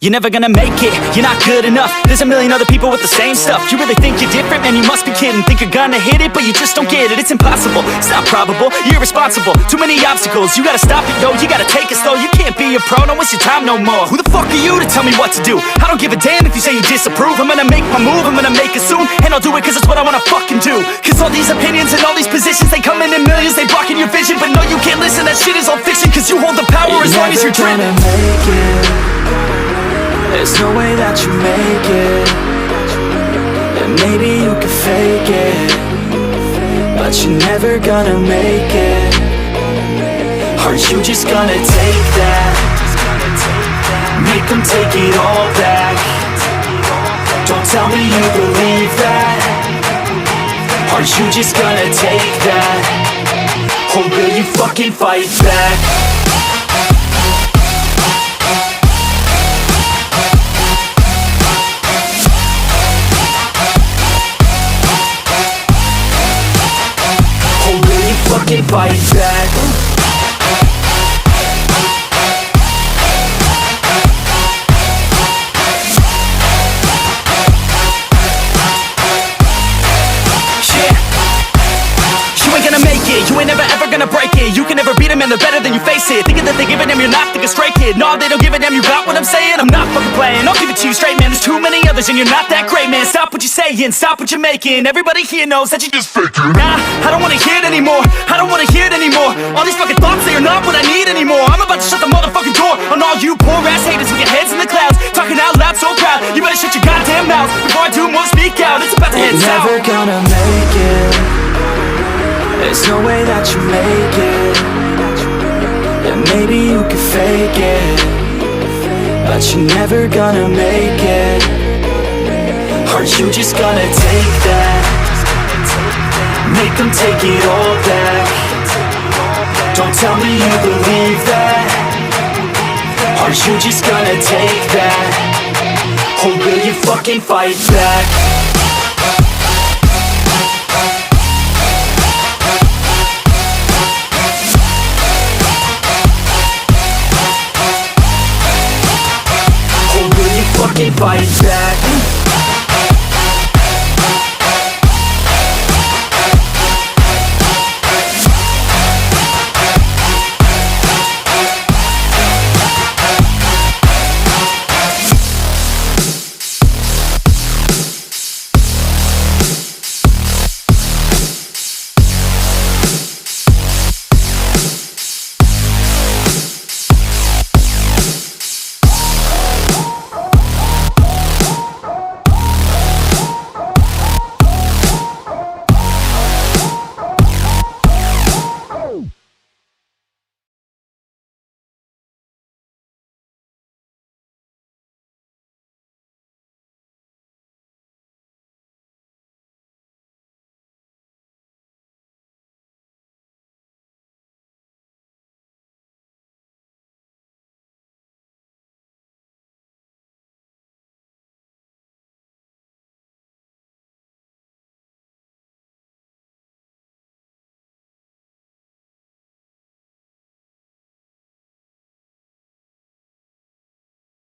You're never gonna make it, you're not good enough. There's a million other people with the same stuff. You really think you're different? Man, you must be kidding. Think you're gonna hit it, but you just don't get it. It's impossible, it's not probable, you're irresponsible. Too many obstacles, you gotta stop it, yo. You gotta take it slow, you can't be a pro. Don't waste your time no more. Who the fuck are you to tell me what to do? I don't give a damn if you say you disapprove. I'm gonna make my move, I'm gonna make it soon. And I'll do it cause it's what I wanna fucking do. Cause all these opinions and all these positions, they come in millions, they blocking your vision. But no, you can't listen, that shit is all fiction. Cause you hold the power as long as you're dreaming. There's no way that you make it. And maybe you can fake it, but you're never gonna make it. Aren't you just gonna take that? Make them take it all back. Don't tell me you believe that. Aren't you just gonna take that? Or will you fucking fight back? Fucking fight back. You ain't gonna make it, you ain't never ever gonna break it. You can never beat them and they're better than you face it. Thinking that they give a damn, you're not thinking straight, kid. No, they don't give a damn, you got what I'm saying? I'm not fucking playing, I'll give it to you straight, man. There's too many others and you're not that great, man. Stop what you're saying, stop what you're making. Everybody here knows that you just faking. Nah, I don't wanna hear it anymore, I don't wanna hear it anymore. All these fucking thoughts, they are not what I need anymore. I'm about to shut the motherfucking door on all you poor ass haters with your heads in the clouds, talking out loud so proud. You better shut your goddamn mouth before I do more speak out. It's about to head south. You're never gonna make it. There's no way that you make it. And maybe you can fake it, but you're never gonna make it. Aren't you just gonna take that? Make them take it all back. Don't tell me you believe that. Aren't you just gonna take that? Or will you fucking fight back?